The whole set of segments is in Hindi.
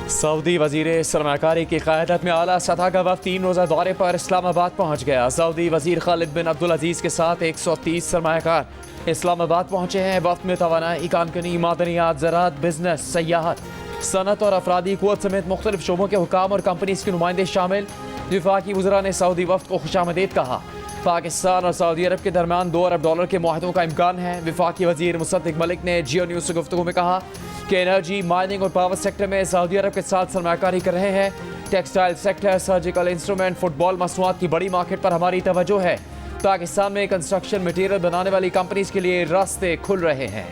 सऊदी वजीर सरमाकारी की क़यादत में आला सतह का वफ़द 3 रोज़ा दौरे पर इस्लामाबाद पहुँच गया। सऊदी वजीर खालिद बिन अब्दुल अजीज़ के साथ 130 सरमाकार इस्लामाबाद पहुँचे हैं। वफ़द में तवानाई, कानकनी, मादनियात, ज़राअत, बिजनेस, सयाहत, सनत और अफरादी क़ुव्वत समेत मुख्तलिफ शोबों के हुकाम और कंपनीज़ के नुमाइंदे शामिल। वफाकी वज़रा ने सऊदी वफ़द को खुशामदीद कहा। पाकिस्तान और सऊदी अरब के दरमियान $2 अरब के मुआहदों का इम्कान है। वफाकी वज़ीर मुसद्दिक मलिक ने जियो न्यूज़ से गुफ्तगू में कहा कि एनर्जी, माइनिंग और पावर सेक्टर में सऊदी अरब के साथ सरमाकारी कर रहे हैं। Textile sector, surgical instrument, football मसनूआत की बड़ी मार्केट पर हमारी तवज्जो है। पाकिस्तान में कंस्ट्रक्शन मटीरियल बनाने वाली कंपनीज के लिए रास्ते खुल रहे हैं।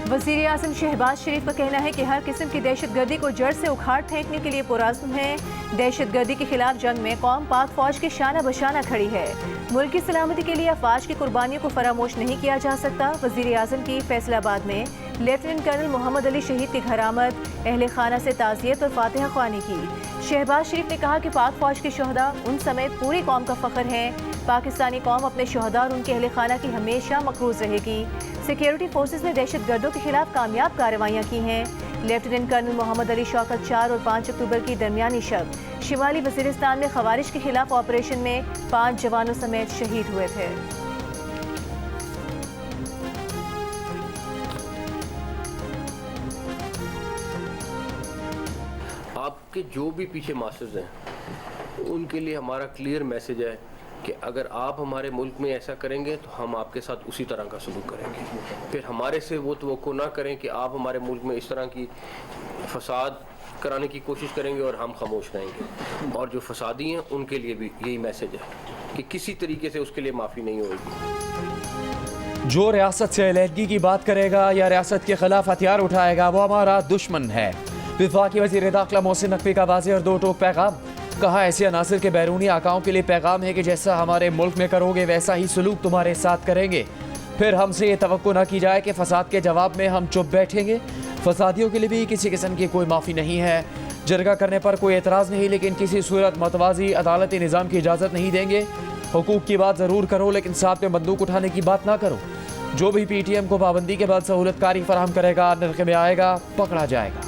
वज़ीर आज़म शहबाज शरीफ का कहना है कि हर किस्म की दहशत गर्दी को जड़ से उखाड़ फेंकने के लिए पुरअज़्म है। दहशत गर्दी के खिलाफ जंग में कौम पाक फौज की शाना बशाना खड़ी है। मुल्क की सलामती के लिए अफवाज की कुर्बानियों को फरामोश नहीं किया जा सकता। वज़ीर आज़म की फैसलाबाद में लेफ्टिनेंट कर्नल मोहम्मद अली शहीद की घर आमद, अहले खाना से ताज़ियत और फातिहा ख्वानी की। शहबाज शरीफ ने कहा कि पाक फौज के शहदा उन समेत पूरी कौम का फ़ख्र है। पाकिस्तानी कौम अपने शहदा और उनके अहले खाना की हमेशा मकरूज़ रहेगी। सिक्योरिटी फोर्सेज ने दहशत गर्दों के खिलाफ कामयाब कार्रवाइयाँ की हैं। लेफ्टिनेंट कर्नल मोहम्मद अली शौकत 4 और 5 अक्टूबर की दरमियानी शब शिमाली वज़ीरिस्तान में खवारिज के खिलाफ ऑपरेशन में 5 जवानों समेत शहीद हुए थे। आपके जो भी पीछे मास्टर्स हैं उनके लिए हमारा क्लियर मैसेज है कि अगर आप हमारे मुल्क में ऐसा करेंगे तो हम आपके साथ उसी तरह का सलूक करेंगे। फिर हमारे से वो तवक्को ना करें कि आप हमारे मुल्क में इस तरह की फसाद कराने की कोशिश करेंगे और हम खामोश रहेंगे। और जो फसादी हैं उनके लिए भी यही मैसेज है कि किसी तरीके से उसके लिए माफ़ी नहीं होगी। जो रियासत से अलहदगी की बात करेगा या रियासत के खिलाफ हथियार उठाएगा वो हमारा दुश्मन है। वफाकी वज़ीर दाखिला मोहसिन नकवी का वाज़ेह और 2 टोक पैगाम। कहा, ऐसे अनासिर के बैरूनी आकाओं के लिए पैगाम है कि जैसा हमारे मुल्क में करोगे वैसा ही सलूक तुम्हारे साथ करेंगे। फिर हमसे ये तवक्को न की जाए कि फसाद के जवाब में हम चुप बैठेंगे। फसादियों के लिए भी किसी किस्म की कोई माफ़ी नहीं है। जरगा करने पर कोई एतराज़ नहीं, लेकिन किसी सूरत मतवाज़ी अदालती निज़ाम की इजाज़त नहीं देंगे। हुकूक की बात ज़रूर करो, लेकिन साथ में बंदूक उठाने की बात ना करो। जो भी PTM को पाबंदी के बाद सहूलतकारी फराहम करेगा नरखे में आएगा, पकड़ा जाएगा।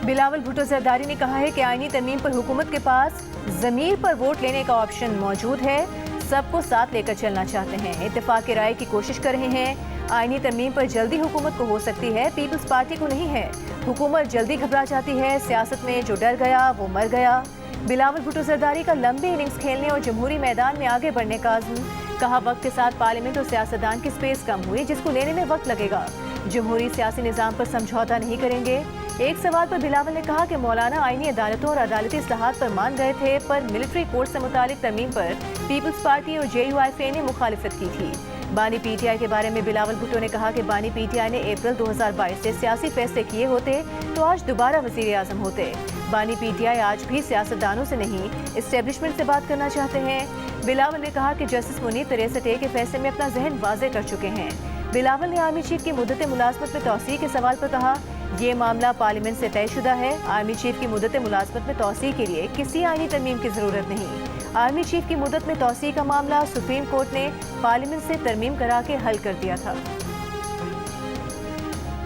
बिलावल भुट्टो जरदारी ने कहा है कि आईनी तरमीम पर हुकूमत के पास ज़मीर पर वोट लेने का ऑप्शन मौजूद है। सबको साथ लेकर चलना चाहते हैं, इत्तेफाक की राय की कोशिश कर रहे हैं। आईनी तरमीम पर जल्दी हुकूमत को हो सकती है, पीपल्स पार्टी को नहीं है। हुकूमत जल्दी घबरा जाती है। सियासत में जो डर गया वो मर गया। बिलावल भुट्टो जरदारी का लंबी इनिंग्स खेलने और जमहूरी मैदान में आगे बढ़ने का अज़्म। कहा, वक्त के साथ पार्लियामेंट और सियासतदान की स्पेस कम हुई, जिसको लेने में वक्त लगेगा। जमहूरी सियासी निज़ाम पर समझौता नहीं करेंगे। एक सवाल पर बिलावल ने कहा कि मौलाना आईनी अदालतों और अदालती इस्लाहात पर मान गए थे, पर मिलिट्री कोड से मुतालिक तरमीम पर पीपल्स पार्टी और JUIFA ने मुखालिफत की थी। बानी PTI के बारे में बिलावल भुट्टो ने कहा कि बानी PTI ने अप्रैल 2022 से सियासी फैसले किए होते तो आज दोबारा वज़ीर आज़म होते। बानी PTI आज भी सियासतदानों से नहीं, इस्टेब्लिशमेंट से बात करना चाहते हैं। बिलावल ने कहा कि जस्टिस मुनीर 63A के फैसले में अपना जहन वाज़ेह कर चुके हैं। बिलावल ने आर्मी चीफ की मुद्दत मुलाजमत में तौसीह के सवाल पर कहा, ये मामला पार्लियामेंट से तयशुदा है। आर्मी चीफ की मुद्दत मुलाजमत में तौसीह के लिए किसी आईनी तरमीम की ज़रूरत नहीं। आर्मी चीफ की मुद्दत में तौसीह का मामला सुप्रीम कोर्ट ने पार्लियामेंट से तरमीम करा के हल कर दिया था।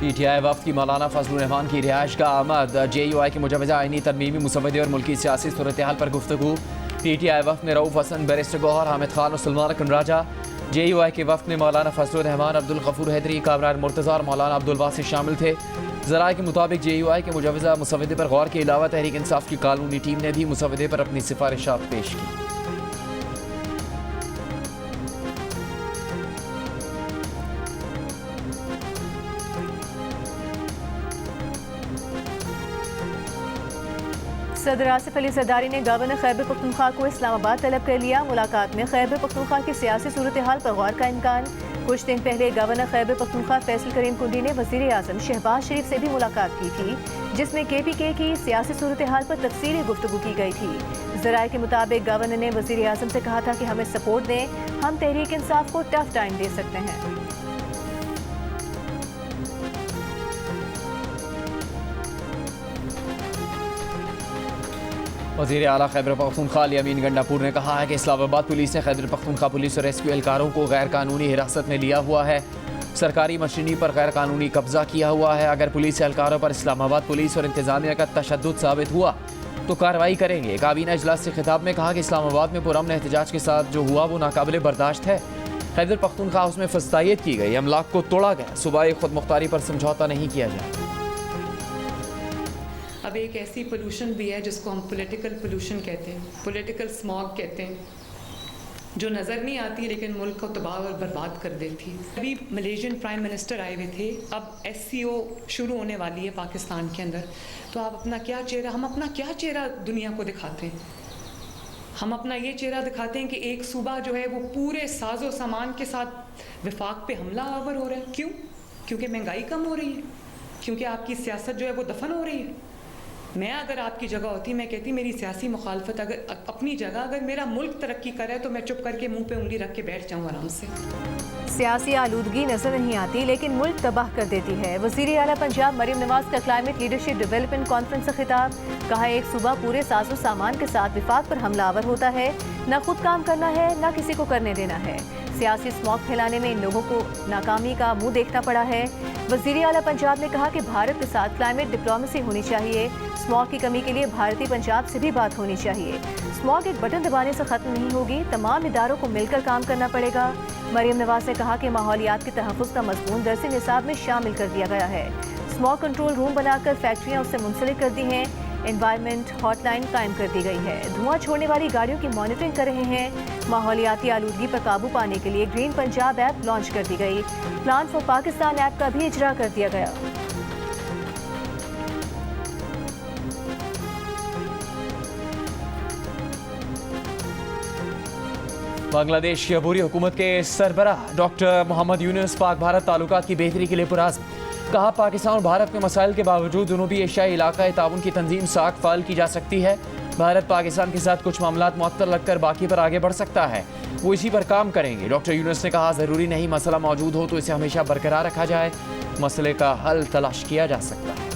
PTI वफ़द की मौलाना फजलुर रहमान की रिहाइश का आमद। JUI के मुजवज़ा आईनी तरमीमी मुसवदे और मुल्की सियासी सूरत हाल पर गुफ्तगू। PTI वफ़द में रऊफ़ हसन, बैरिस्टर गौहर, हामिद खान और सलमान अकरम राजा। JUI के वफ़द में मौलाना फजलुर रहमान, अब्दुल गफूर हैदरी, कामरान मुर्तज़ा और मौलाना अब्दुल वासित शामिल थे। ज़राए के मुताबिक JUI के मुजवज़ा मुसवदे पर गौर के अलावा तहरीक इंसाफ की कानूनी टीम ने भी मुसवदे पर अपनी सिफारिशात पेश की। सदर आसिफ अली जरदारी ने गवर्नर खैबर पख्तूनख्वा को इस्लामाबाद तलब कर लिया। मुलाकात में खैबर पख्तूनख्वा की सियासी सूरत हाल पर गौर का इम्कान। कुछ दिन पहले गवर्नर खैबर पख्तूनख्वा फैसल करीम कुंडी ने वज़ीर आज़म शहबाज शरीफ से भी मुलाकात की थी, जिसमें KPK की सियासी सूरत हाल पर तफसीली गुफ्तगू की गई थी। ज़राए के मुताबिक गवर्नर ने वज़ीर आज़म से कहा था कि हमें सपोर्ट दें, हम तहरीक इंसाफ को टफ टाइम दे सकते हैं। वज़ीर आला खैबर पख्तूनख्वा यामीन गंडापुर ने कहा है कि इस्लामाबाद पुलिस ने खैबर पख्तूनख्वा पुलिस और रेस्क्यू एहलकारों को गैर कानूनी हिरासत में लिया हुआ है। सरकारी मशीनरी पर गैर कानूनी कब्जा किया हुआ है। अगर पुलिस एहलकारों पर इस्लामाबाद पुलिस और इंतजामिया का तशद्दुद साबित हुआ तो कार्रवाई करेंगे। काबीना इजलास से खिताब में कहा कि इस्लामाबाद में पुरअमन एहतजाज के साथ जो हुआ वो नाकाबिले बर्दाश्त है। खैबर पख्तूनख्वा हाउस में फस्तायत की गई, अमलाक को तोड़ा गया, सूबाई खुद मुख्तारी पर समझौता नहीं किया जाए। अब एक ऐसी पोल्यूशन भी है जिसको हम पॉलिटिकल पोल्यूशन कहते हैं, पॉलिटिकल स्मॉग कहते हैं, जो नज़र नहीं आती लेकिन मुल्क को तबाह और बर्बाद कर देती है। अभी मलेशियन प्राइम मिनिस्टर आए हुए थे, अब SCO शुरू होने वाली है पाकिस्तान के अंदर, तो आप हम अपना क्या चेहरा दुनिया को दिखाते हैं? हम अपना ये चेहरा दिखाते हैं कि एक सूबा जो है वो पूरे साजो सामान के साथ विफाक पे हमला आवर हो रहा है। क्यों? क्योंकि महंगाई कम हो रही है, क्योंकि आपकी सियासत जो है वो दफन हो रही है। मैं अगर आपकी जगह होती, मैं कहती मेरी सियासी मुखालफत अगर अपनी जगह, अगर मेरा मुल्क तरक्की करे तो मैं चुप करके मुंह पे उंगली रख के बैठ जाऊँ आराम से। सियासी आलूदगी नजर नहीं आती लेकिन मुल्क तबाह कर देती है। वज़ीर आला पंजाब मरीम नवाज का क्लाइमेट लीडरशिप डेवलपमेंट कॉन्फ्रेंस से खिताब, कहा एक सूबा पूरे साजो सामान के साथ विफाक पर हमलावर होता है, न खुद काम करना है न किसी को करने देना है। सियासी स्मॉग फैलाने में इन लोगों को नाकामी का मुंह देखना पड़ा है। वज़ीर आला पंजाब ने कहा कि भारत के साथ क्लाइमेट डिप्लोमेसी होनी चाहिए। स्मॉग की कमी के लिए भारतीय पंजाब से भी बात होनी चाहिए। स्मॉग एक बटन दबाने से ख़त्म नहीं होगी, तमाम इदारों को मिलकर काम करना पड़ेगा। मरीम नवाज ने कहा कि माहौलियात के तहफ़्फ़ुज़ का मज़मून दरसी निसाब में शामिल कर दिया गया है। स्मॉग कंट्रोल रूम बनाकर फैक्ट्रियाँ उससे मुंसलिक कर दी हैं। एनवायरनमेंट हॉटलाइन कायम कर दी गई है। धुआं छोड़ने वाली गाड़ियों की मॉनिटरिंग कर रहे हैं। माहौलियाती आलूदगी पर काबू पाने के लिए ग्रीन पंजाब ऐप लॉन्च कर दी गई। प्लान फॉर पाकिस्तान ऐप का भी इजरा कर दिया गया। बांग्लादेश की अबूरी हुकूमत के सरबराह डॉक्टर मोहम्मद यूनुस पाक भारत ताल्लुकात की बेहतरी के लिए पुराज़्म। कहा पाकिस्तान और भारत में मसाइल के बावजूद जनूबी एशियाई इलाका ताउन की तंजीम साख फाल की जा सकती है। भारत पाकिस्तान के साथ कुछ मामलात मुअत्तल रखकर बाकी पर आगे बढ़ सकता है, वो इसी पर काम करेंगे। डॉक्टर यूनुस ने कहा ज़रूरी नहीं मसला मौजूद हो तो इसे हमेशा बरकरार रखा जाए, मसले का हल तलाश किया जा सकता है।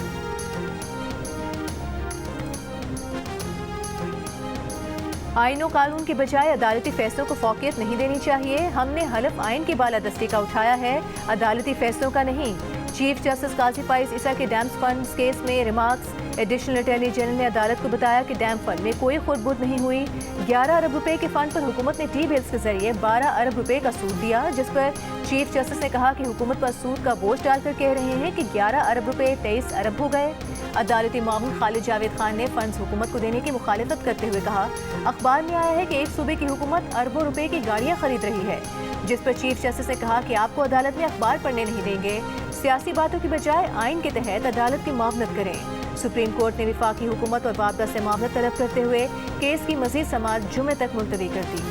आईन और कानून के बजाय अदालती फैसलों को फौकियत नहीं देनी चाहिए। हमने हलफ आइन की बालादस्ती का उठाया है, अदालती फैसलों का नहीं। चीफ जस्टिस काजी फाइज ईसा के डैम फंड्स केस में रिमार्क्स। एडिशनल अटॉर्नी जनरल ने अदालत को बताया कि डैम फंड में कोई खुर्द-बुर्द नहीं हुई। 11 अरब रुपए के फंड पर हुकूमत ने टी बिल्स के जरिए 12 अरब रुपए का सूद दिया, जिस पर चीफ जस्टिस ने कहा कि हुकूमत पर सूद का बोझ डालकर कह रहे हैं कि 11 अरब रुपए 23 अरब हो गए। अदालती मामूल खालिद जावेद खान ने फंड्स हुकूमत को देने की मुखालिफत करते हुए कहा, अखबार में आया है कि एक सूबे की हुकूमत अरबों रुपए की गाड़ियां खरीद रही है, जिस पर चीफ जस्टिस ने कहा कि आपको अदालत में अखबार पढ़ने नहीं देंगे। सियासी बातों की बजाय आइन के तहत अदालत की मामलत करें। सुप्रीम कोर्ट ने विफाकी हुकूमत और वापदा से मामलत तलब करते हुए केस की मजीद समाअत जुमे तक मुलतवी कर दी।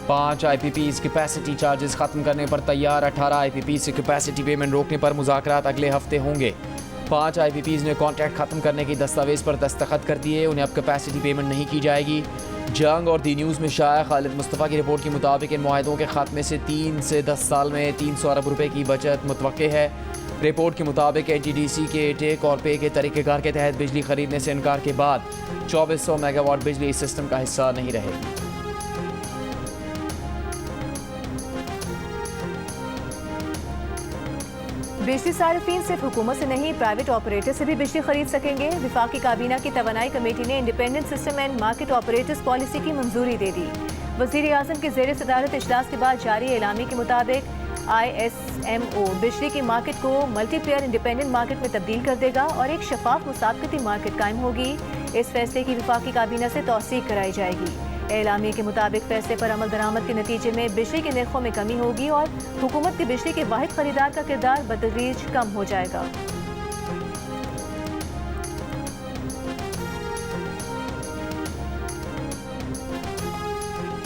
पाँच IPPs कैपेसिटी चार्जेस खत्म करने पर तैयार। 18 IPPs से कैपेसिटी पेमेंट रोकने पर मुज़ाकरात अगले हफ्ते होंगे। 5 IPPs ने कॉन्ट्रैक्ट खत्म करने की दस्तावेज पर दस्तखत कर दिए, उन्हें अब कैपेसिटी पेमेंट नहीं की जाएगी। जंग और दी न्यूज़ में शाया खालिद मुस्तफ़ा की रिपोर्ट के मुताबिक इन मुआहदों के खात्मे से 3 से 10 साल में 300 अरब रुपए की बचत मुतवक्के है। रिपोर्ट के मुताबिक NTDC के टेक और पे के तरीक़ेकार के तहत बिजली खरीदने से इनकार के बाद 2400 मेगावाट बिजली इस सिस्टम का हिस्सा नहीं रहेगी। बिजली सार्फिन सिर्फ हुकूमत से नहीं प्राइवेट ऑपरेटर से भी बिजली खरीद सकेंगे। विफाकी काबीना की तवानाई कमेटी ने independent system and market operators policy की मंजूरी दे दी। वज़ीर आज़म के ज़ेर सदारत इजलास के बाद जारी एलामी के मुताबिक ISMO बिजली की मार्केट को मल्टीप्लेयर इंडिपेंडेंट मार्केट में तब्दील कर देगा और एक शफाफ मुसाबकती मार्केट कायम होगी। इस फैसले की विफाकी काबीना से तौसीक कराई जाएगी। एलामी के मुताबिक फैसले पर अमल दरामद के नतीजे में बिजली के नरखों में कमी होगी और हुकूमत के बिजली के वाहिद खरीदार का किरदार बतदरीज कम हो जाएगा।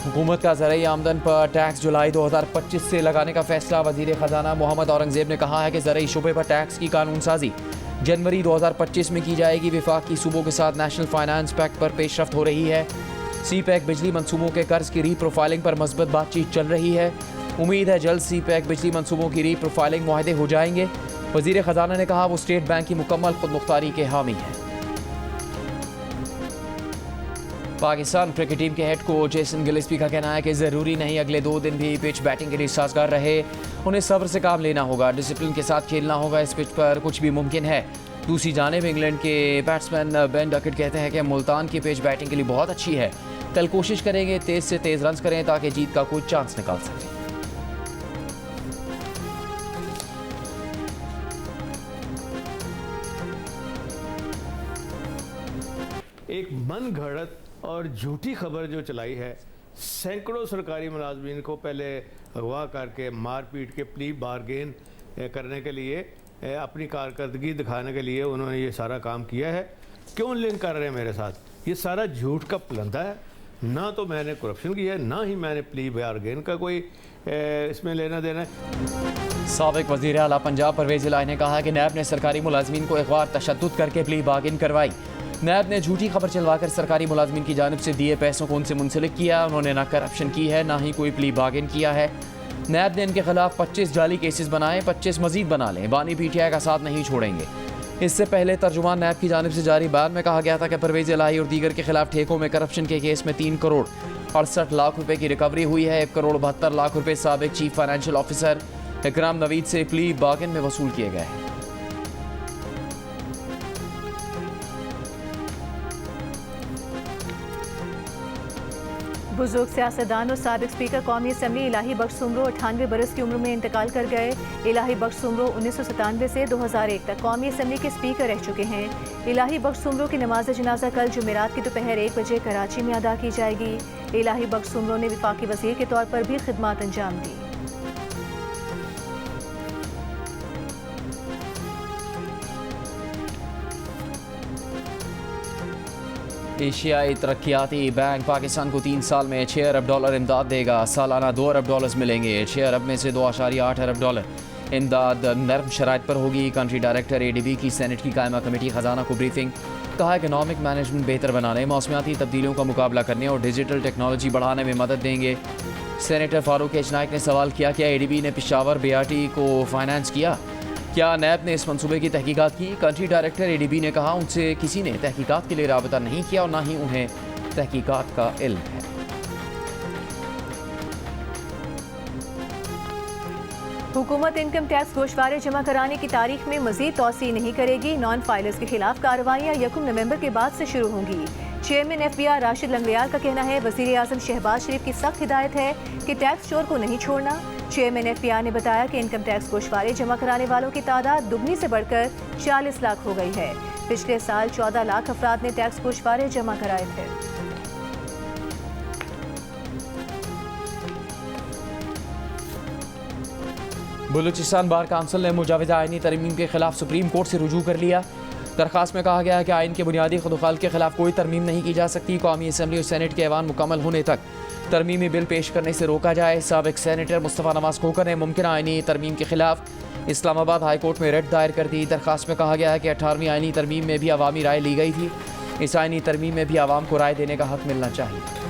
हुकूमत का ज़राई आमदन पर टैक्स जुलाई 2025 से लगाने का फैसला। वज़ीर ख़जाना मोहम्मद औरंगज़ेब ने कहा है कि ज़राई शुबे पर टैक्स की कानून साजी जनवरी 2025 में की जाएगी। विफाक की सूबों के साथ नेशनल फाइनेंस पैक्ट पर पेशरफ्त हो रही है। सी पैक बिजली मनसूबों के कर्ज की रीप्रोफाइलिंग पर मस्बत बातचीत चल रही है। उम्मीद है जल्द सी पैक बिजली मनसूबों की रीप्रोफाइलिंग मुआहदे हो जाएंगे। वजीर खजाना ने कहा वो स्टेट बैंक की मुकम्मल खुदमुख्तारी के हामी है। पाकिस्तान क्रिकेट टीम के हेड कोच जेसन गिलेस्पी का कहना है कि ज़रूरी नहीं अगले 2 दिन भी पिच बैटिंग के लिए साजगार रहे, उन्हें सब्र से काम लेना होगा, डिसिप्लिन के साथ खेलना होगा। इस पिच पर कुछ भी मुमकिन है। दूसरी जानिब इंग्लैंड के बैट्समैन बेन डकेट कहते हैं कि मुल्तान की पिच बैटिंग के लिए बहुत अच्छी है, कल कोशिश करेंगे तेज़ से तेज़ रन करें ताकि जीत का कोई चांस निकाल सकें। एक मन घड़त और झूठी खबर जो चलाई है, सैकड़ों सरकारी मुलाजमीन को पहले अगवा करके मारपीट के प्ली बारगेन करने के लिए, अपनी कारकर्दगी दिखाने के लिए उन्होंने ये सारा काम किया है। क्यों लिंक कर रहे हैं मेरे साथ? ये सारा झूठ का पलंदा है। ना तो मैंने करप्शन किया है, ना ही मैंने प्ली बारगेन का कोई इसमें लेना देना है। साबिक वज़ीर आला पंजाब परवेज़ इलाही ने कहा कि नैब ने सरकारी मुलाजमीन को अगवा तशद्दुद करके प्ली बारगेन करवाई। नैब ने झूठी खबर चलवाकर सरकारी मुलाजमीन की जानिब से दिए पैसों को उनसे मुंसलिक किया। उन्होंने ना करप्शन की है, ना ही कोई प्ली बार्गेन किया है। नैब ने इनके खिलाफ 25 जाली केसेस बनाए, 25 मजीद बना लें। बानी PTI का साथ नहीं छोड़ेंगे। इससे पहले तर्जुमान नैब की जानिब से जारी बयान में कहा गया था कि परवेज़ इलाही और दीगर के खिलाफ ठेकों में करप्शन के केस में 3 करोड़ 68 लाख रुपए की रिकवरी हुई है। 1 करोड़ 72 लाख रुपए साबिक चीफ फाइनेंशियल ऑफिसर इकराम नवीद से प्ली बार्गेन में वसूल किए गए हैं। बुजुर्ग सियासतदान और साबिक स्पीकर कौमी असम्बली इलाही बख्श सुमरो 98 बरस की उम्र में इंतकाल कर गए। इलाही बख्श सुमरो 1997 से 2001 तक कौमी असम्बली के स्पीकर रह चुके हैं। इलाही बख्श सुमरो की नमाज जनाजा कल जुमेरात की दोपहर 1 बजे कराची में अदा की जाएगी। इलाही बख्श सुमरो ने विफाकी वज़ीर के तौर पर भी खिदमत अंजाम दी। एशियाई तरक्याती बैंक पाकिस्तान को 3 साल में $6 अरब इमदाद देगा। सालाना $2 अरब मिलेंगे। $6 अरब में से $2.8 अरब इमदाद नर्म शराइत पर होगी। कंट्री डायरेक्टर ADB की सेनेट की कायमा कमेटी खजाना को ब्रीफिंग। कहा इकनॉमिक मैनेजमेंट बेहतर बनाने, मौसमियाती तब्दीलियों का मुकाबला करने और डिजिटल टेक्नोलॉजी बढ़ाने में मदद देंगे। सेनेटर फारूक एच नाइक ने सवाल किया, क्या ADB ने पेशावर BRT को फाइनेंस किया? क्या नैब ने इस मंसूबे की तहकीकात की? कंट्री डायरेक्टर ADB ने कहा उनसे किसी ने तहकीकात के लिए राबता नहीं किया और ना ही उन्हें तहकीकात का इल्म है। हुकूमत इनकम टैक्स गोशवारे जमा कराने की तारीख में मजीद तौसी नहीं करेगी। नॉन फाइलर्स के खिलाफ कार्रवाइयाँ 1 नवंबर के बाद से शुरू होंगी। चेयरमैन FBI राशिद लंगड़ियाल का कहना है वज़ीर आज़म शहबाज शरीफ की सख्त हिदायत है कि टैक्स चोर को नहीं छोड़ना। चेयरमैन FBI ने बताया कि इनकम टैक्स गोशवारे जमा कराने वालों की तादाद दुगनी से बढ़कर 40 लाख हो गई है। पिछले साल 14 लाख अफराद ने टैक्स गोशवारे जमा कराए थे। बलूचिस्तान बार काउंसिल ने मुजाविजा आईनी तरमीम के खिलाफ सुप्रीम कोर्ट से रुजू कर लिया। दरखास्त में कहा गया है कि आइन के बुनियादी खुदुखाल के खिलाफ कोई तरमीम नहीं की जा सकती। कौमी असम्बली और सेनेट के ऐवान मुकम्मल होने तक तरमीमी बिल पेश करने से रोका जाए। साबिक सेनेटर मुस्तफ़ा नवाज खोकर ने मुमकिन आइनी तरमीम के खिलाफ इस्लामाबाद हाई कोर्ट में रिट दायर कर दी। दरखास्त में कहा गया है कि 18वीं आइनी तरमीम में भी अवामी राय ली गई थी। इस आइनी तरमीम में भी आवाम को राय देने का हक मिलना चाहिए।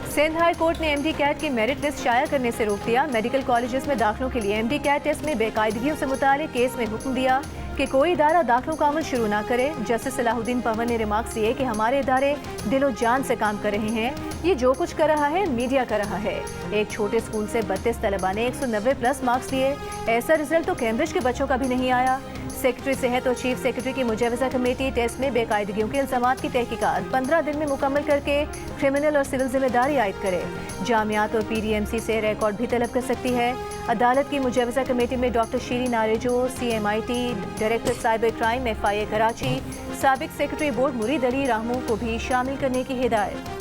सिंध हाई कोर्ट ने MD कैट की मेरिट लिस्ट शाया करने से रोक दिया। मेडिकल कॉलेजेस में दाखिलों के लिए MD कैट टेस्ट में बेकायदगियों से मुतालिक केस में हुक्म दिया कि कोई इदारा दाखिलों का अमल शुरू ना करे। जस्टिस सलाहुद्दीन पवन ने रिमार्क्स दिए कि हमारे इदारे दिलो जान से काम कर रहे हैं। ये जो कुछ कर रहा है मीडिया कर रहा है। एक छोटे स्कूल से 32 तलबा ने 190+ मार्क्स दिए। ऐसा रिजल्ट तो कैम्ब्रिज के बच्चों का भी नहीं आया। सेक्रेटरी सेहत और चीफ सेक्रेटरी की मुजवजा कमेटी टेस्ट में बेकायदगियों के इल्जामात की तहकीकात 15 दिन में मुकम्मल करके क्रिमिनल और सिविल जिम्मेदारी आयद करे। जामियात और PDMC से रिकॉर्ड भी तलब कर सकती है। अदालत की मुजवजा कमेटी में doctor Shirin Arezo, CMIT director cyber crime FIA Karachi, साबिक सेक्रेटरी बोर्ड मुरीद अली राहमू को भी शामिल करने की हिदायत।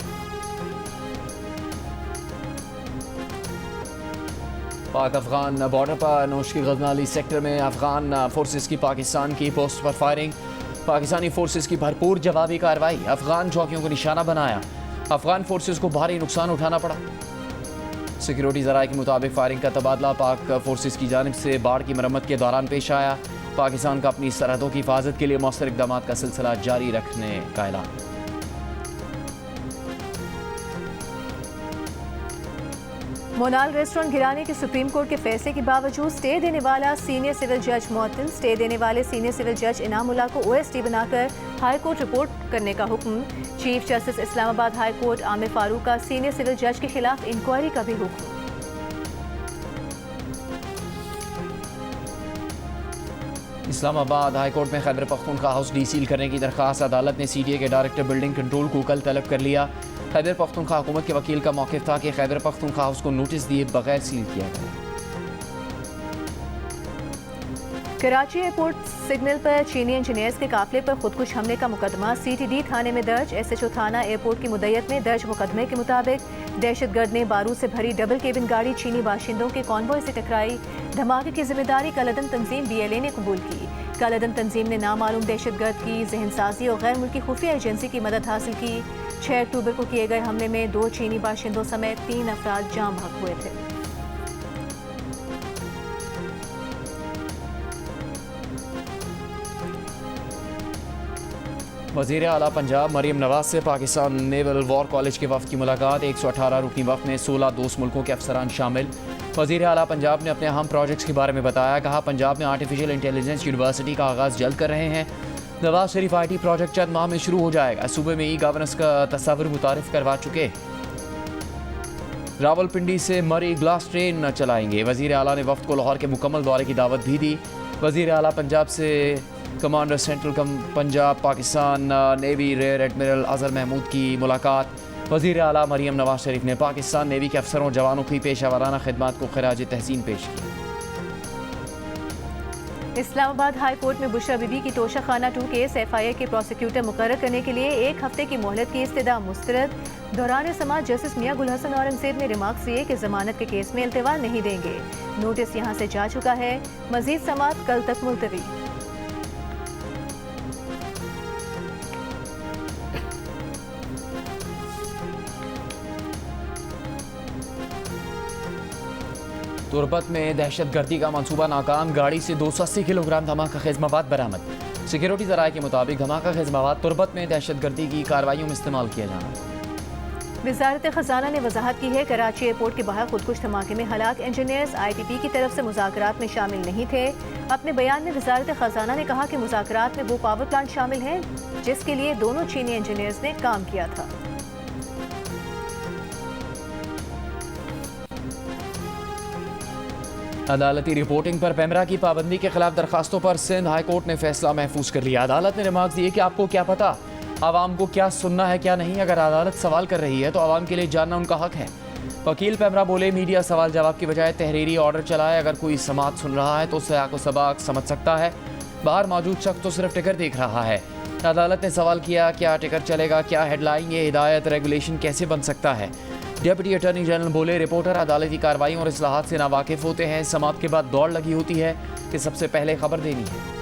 पाक अफगान बॉर्डर पर नोश की गजनाली सेक्टर में अफगान फोर्सेस की पाकिस्तान की पोस्ट पर फायरिंग। पाकिस्तानी फोर्सेस की भरपूर जवाबी कार्रवाई। अफगान चौकियों को निशाना बनाया। अफगान फोर्सेस को भारी नुकसान उठाना पड़ा। सिक्योरिटी ज़राए के मुताबिक फायरिंग का तबादला पाक फोर्सेस की जानिब से बाढ़ की मरम्मत के दौरान पेश आया। पाकिस्तान का अपनी सरहदों की हिफाजत के लिए मौसर इक़दाम का सिलसिला जारी रखने का ऐलान। मोनाल रेस्टोरेंट गिराने के सुप्रीम कोर्ट के फैसले के बावजूद स्टे देने वाला सीनियर सिविल जज मुअत्तल। स्टे देने वाले सीनियर सिविल जज इनामुल्लाह को OSD बनाकर हाई कोर्ट रिपोर्ट करने का हुक्म। Chief justice Islamabad high court Aamir Farooq का सीनियर सिविल जज के खिलाफ इंक्वायरी का भी हुक्म। इस्लामाबाद हाई कोर्ट में खैबर पख्तूनख्वा हाउस डीसील करने की दरख्वास्त अदालत ने CDA के डायरेक्टर बिल्डिंग कंट्रोल को कल तलब कर लिया। खैबर पख्तूनख्वा हुकूमत के वकील का मौक़िफ़ था कि खैबर पख्तूनख्वा हाउस को नोटिस दिए बगैर सील किया गया। कराची एयरपोर्ट सिग्नल पर चीनी इंजीनियर्स के काफिले पर खुदकुश हमले का मुकदमा CTD थाने में दर्ज। SHO थाना एयरपोर्ट की मुद्दत में दर्ज मुकदमे के मुताबिक दहशतगर्द ने बारूद से भरी डबल केबिन गाड़ी चीनी बाशिंदों के कॉन्वॉय से टकराई। धमाके की जिम्मेदारी कलअदम तंजीम BLA ने कबूल की। कलअदम तंजीम ने नामालूम दहशतगर्द की जहनसाजी और गैर मुल्की खुफिया एजेंसी की मदद हासिल की। 6 अक्टूबर को किए गए हमले में 2 चीनी बाशिंदों समेत 3 अफराद जाम बहक हुए थे। वज़ीर आला पंजाब मरीम नवाज से पाकिस्तान नेवल वॉर कॉलेज के वफ़द की मुलाकात। 118 रुकनी वफ़द में 16 दोस्त मुल्कों के अफसरान शामिल। वज़ीर आला पंजाब ने अपने अहम प्रोजेक्ट्स के बारे में बताया। कहा, पंजाब में आर्टिफिशियल इंटेलिजेंस यूनिवर्सिटी का आगाज़ जल्द कर रहे हैं। नवाज शरीफ IT प्रोजेक्ट चंद माह में शुरू हो जाएगा। सूबे में E-गवर्नेंस का तस्वर मुतारिफ करवा चुके। रावलपिंडी से मरी ग्लास ट्रेन न चलाएंगे। वज़ीर आला ने वफ़द को लाहौर के मुकम्मल दौरे की दावत भी दी। वज़ीर आला पंजाब से commander central Punjab Pakistan navy rear admiral Azhar Mahmood की मुलाकात। वज़ीर आला मरीम नवाज शरीफ ने पाकिस्तान नेवी के अफसरों और जवानों की पेशा वाराना खिदमत को खराज तहसीन पेश की। इस्लामाबाद हाई कोर्ट में बुशरा बीबी की तोशाखाना 2 केस FIA के प्रोसिक्यूटर मुकर्रर करने के लिए 1 हफ्ते की मोहलत की इस्तदा मुस्तरद। दौरान समात जस्टिस मियां गुल हसन औरंगजेब ने रिमार्क्स दिए कि जमानत के केस में इल्तिवा नहीं देंगे। नोटिस यहां से जा चुका है। मजीद समात कल तक मुलतवी। तुरबत में दहशतगर्दी का मंसूबा नाकाम। गाड़ी से 280 किलोग्राम धमाका खेज मवाद बरामद। सिक्योरिटी ज़राए के मुताबिक धमाका खेज मवाद तुरबत में दहशतगर्दी की कार्रवाइयों में इस्तेमाल किया जाना। वज़ारत ख़ज़ाना ने वजाहत की है, कराची एयरपोर्ट के बाहर खुदकुश धमाके में हलाक इंजीनियर्स ITP की तरफ से मुज़ाकरात में शामिल नहीं थे। अपने बयान में वज़ारत ख़ज़ाना ने कहा कि मुज़ाकरात में वो पावर प्लांट शामिल हैं जिसके लिए दोनों चीनी इंजीनियर्स ने काम किया था। अदालती रिपोर्टिंग पर पैमरा की पाबंदी के खिलाफ दरखास्तों पर सिंध हाई कोर्ट ने फैसला महफूज कर लिया। अदालत ने रिमार्क्स दिए कि आपको क्या पता आवाम को क्या सुनना है क्या नहीं। अगर अदालत सवाल कर रही है तो आवाम के लिए जानना उनका हक है। वकील पैमरा बोले, मीडिया सवाल जवाब की बजाय तहरीरी ऑर्डर चलाए। अगर कोई समात सुन रहा है तो सयाको सबाक समझ सकता है। बाहर मौजूद शख्स तो सिर्फ टिकट देख रहा है। अदालत ने सवाल किया, क्या टिकट चलेगा, क्या हेडलाइन, ये हिदायत रेगुलेशन कैसे बन सकता है। डिप्टी अटॉर्नी जनरल बोले, रिपोर्टर अदालती कार्रवाई और इस्लाहात से नावाकिफ होते हैं। समात के बाद दौड़ लगी होती है कि सबसे पहले खबर देनी है।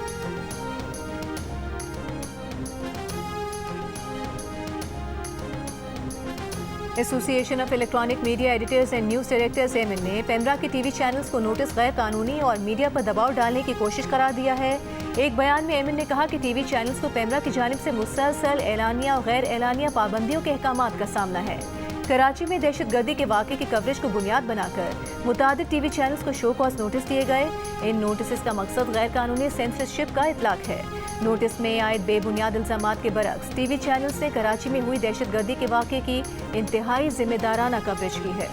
Association of electronic media editors and news directors एमएन ने पैमरा के TV चैनल्स को नोटिस गैर कानूनी और मीडिया पर दबाव डालने की कोशिश करार दिया है। एक बयान में एमएन ने कहा कि TV चैनल्स को पैमरा की जानिब से मुसलसल एलानिया और गैर एलानिया पाबंदियों के अहकामात का सामना है। कराची में दहशतगर्दी के वाक़े की कवरेज को बुनियाद बनाकर मुतादिद TV चैनल्स को शो कॉज नोटिस दिए गए। इन नोटिस का मकसद गैर कानूनी सेंसरशिप का इतलाक है। नोटिस में आयद बेबुनियाद इल्ज़ामात के बरक्स TV चैनल्स ने कराची में हुई दहशतगर्दी के वाक़े की इंतहाई जिम्मेदाराना कवरेज की है।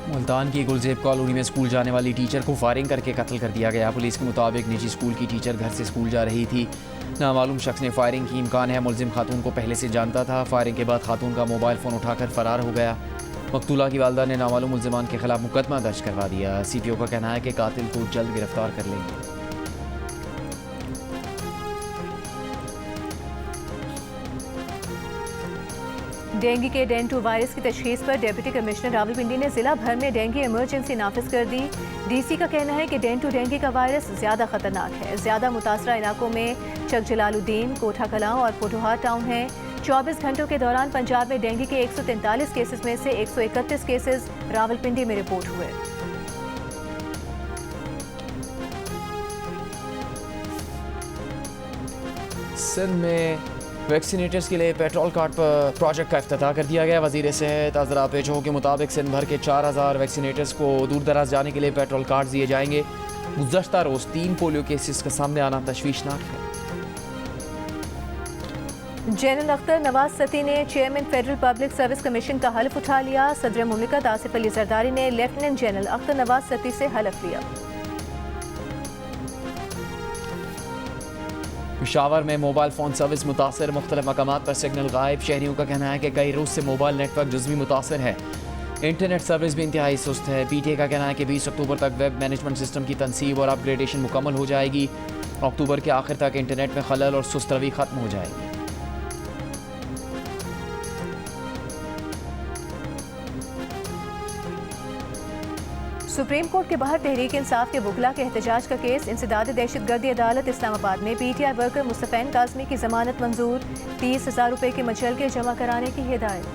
मुल्तान की गुलजेब कॉलोनी में स्कूल जाने वाली टीचर को फायरिंग करके कत्ल कर दिया गया। पुलिस के मुताबिक निजी स्कूल की टीचर घर से स्कूल जा रही थी। नामालूम शख्स ने फायरिंग की। इम्कान है मुलजिम खातून को पहले से जानता था। फायरिंग के बाद खातून का मोबाइल फ़ोन उठाकर फरार हो गया। मकतूला की वालदा ने नामालूम मुलजिमान के खिलाफ मुकदमा दर्ज करवा दिया। CPO का कहना है कि कातिल को जल्द गिरफ्तार कर लेंगे। डेंगू के डेंटू वायरस की तशखीस पर डिप्टी कमिश्नर रावलपिंडी ने जिला भर में डेंगू इमरजेंसी नाफिज कर दी। डीसी का कहना है कि डेंगू का वायरस ज्यादा खतरनाक है। ज्यादा मुतासरा इलाकों में चक जलालुद्दीन, कोठा कलां और पोटोहार टाउन है। 24 घंटों के दौरान पंजाब में डेंगू के 143 केसेस में से 131 केसेस रावलपिंडी में रिपोर्ट हुए। सिंध में वैक्सीनेटर्स के लिए पेट्रोल कार्ड पर प्रोजेक्ट का इफ्तिताह कर दिया गया। वज़ीर सेहत अज़रा पेचो के मुताबिक सिंध भर के 4000 वैक्सीनेटर्स को दूर दराज जाने के लिए पेट्रोल कार्ड दिए जाएंगे। गुज़श्ता रोज़ 3 पोलियो केसेस का सामने आना तशवीशनाक है। जनरल अख्तर नवाज सती ने chairman federal public service commission का हल्फ उठा लिया। सदर मुमलिकत आसिफ अली जरदारी ने लेफ्टिनेंट जनरल अख्तर नवाज सती से हल्फ लिया। पेशावर में मोबाइल फ़ोन सर्विस मुतासर, मुख्तलिफ मकामात पर सिग्नल गायब। शहरियों का कहना है कि कई रोज़ से मोबाइल नेटवर्क जुज़वी मुतासर है। इंटरनेट सर्विस भी इंतहाई सुस्त है। PTA का कहना है कि 20 अक्टूबर तक वेब मैनेजमेंट सिस्टम की तनसीब और अपग्रेडेशन मुकम्मल हो जाएगी। अक्टूबर के आखिर तक इंटरनेट में खलल और सुस्त रवी ख़त्म हो जाएगी। सुप्रीम कोर्ट के बाहर तहरीक इंसाफ के वकला के एहतजाज का केस। इंसदाद दहशतगर्दी अदालत इस्लामाबाद में PTI वर्कर मुस्तफ़ैन काज़मी की जमानत मंजूर। 30,000 रुपये के मचलके जमा कराने की हिदायत।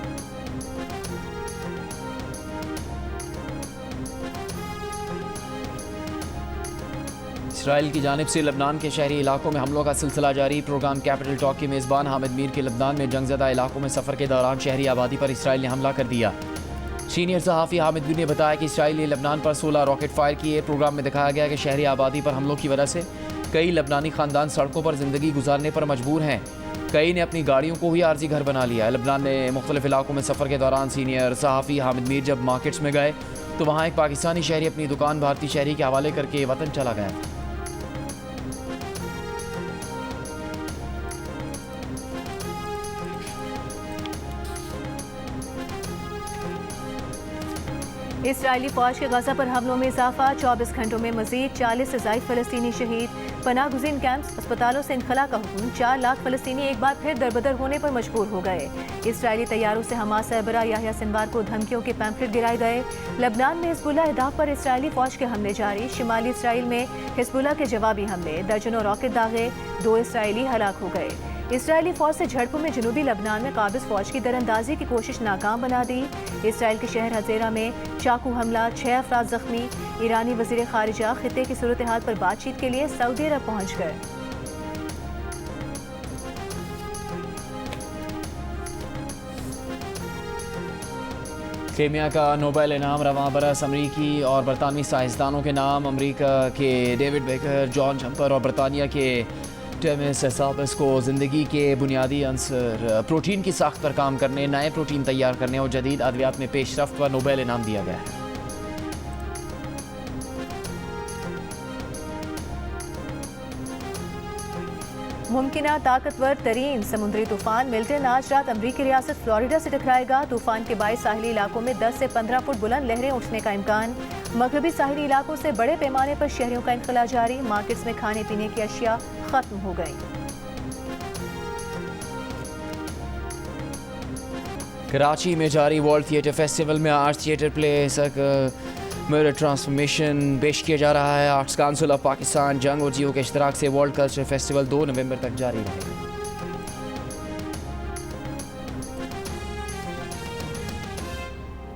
इसराइल की जानिब से लबनान के शहरी इलाकों में हमलों का सिलसिला जारी। प्रोग्राम कैपिटल टॉक के मेज़बान हामिद मीर के लबनान में जंगज़दा इलाकों में सफ़र के दौरान शहरी आबादी पर इसराइल ने हमला कर दिया। सीनियर सहाफ़ी हामिद मीर ने बताया कि इसराइल ने लबनान पर 16 रॉकेट फायर किए। प्रोग्राम में दिखाया गया कि शहरी आबादी पर हमलों की वजह से कई लबनानी ख़ानदान सड़कों पर ज़िंदगी गुजारने पर मजबूर हैं। कई ने अपनी गाड़ियों को ही आर्जी घर बना लिया। लबनान में मुख्तलिफ इलाकों में सफ़र के दौरान सीनियर सहाफ़ी हामिद मीर जब मार्केट्स में गए तो वहाँ एक पाकिस्तानी शहरी अपनी दुकान भारतीय शहरी के हवाले करके वतन चला गया। इसराइली फौज के गजा पर हमलों में इजाफा। 24 घंटों में मजीद 40 से ज़ायद फ़लस्तीनी शहीद। पनाह गुज़ीन कैंप्स, अस्पतालों से इनखला का हुक्म। 4 लाख फ़लस्तीनी एक बार फिर दरबदर होने पर मजबूर हो गए। इसराइली तैयारों से हमास सरबरा याह्या सिनवार को धमकियों के पैम्फलेट गिराए गए। लबनान में हिज़्बुल्लाह अहदाफ पर इसराइली फौज के हमले जारी। शिमाली इसराइल में हिज़्बुल्लाह के जवाबी हमले, दर्जनों रॉकेट दागे, 2 इसराइली हलाक हो गए। इसराइली फौज से झड़पों में जनूबी लबनान में काबिज फौज की दरअंदाजी की कोशिश नाकाम बना दी। इसराइल के शहर हज़ेरा में चाकू हमला, 6 अफराद जख्मी। ईरानी वज़ीर ख़ारिजा खित्ते की सूरत हाल पर बातचीत के लिए सऊदी अरब पहुँच गए। केमिया का नोबेल इनाम रवां बरस अमरीकी और बरतानवी साइंसदानों के नाम। अमरीका के डेविड बेकर, जॉन जम्पर और बरतानिया के टेमिस एसापस को ज़िंदगी के बुनियादी अंसर प्रोटीन की साख्त पर काम करने, नए प्रोटीन तैयार करने और जदीद अद्वियात में पेशरफ्त पर नोबेल इनाम दिया गया है। मुमकिना ताकतवर तरीन समुद्री तूफान मिल्टन आज रात अमरीकी रियासत फ्लोरिडा से टकराएगा। तूफान के बायस साहिली इलाकों में 10 से 15 फुट बुलंद लहरें उठने का इम्कान। मगरबी साहिली इलाकों से बड़े पैमाने पर शहरियों का इनखला जारी। मार्केट्स में खाने पीने की अशिया खत्म हो गई। कराची में जारी वर्ल्ड थिएटर फेस्टिवल में arts theatre play mirror transformation पेश किया जा रहा है। आर्ट्स काउंसिल ऑफ पाकिस्तान, जंग और जियो के इश्तराक से वर्ल्ड कल्चर फेस्टिवल 2 नवंबर तक जारी रहेगा।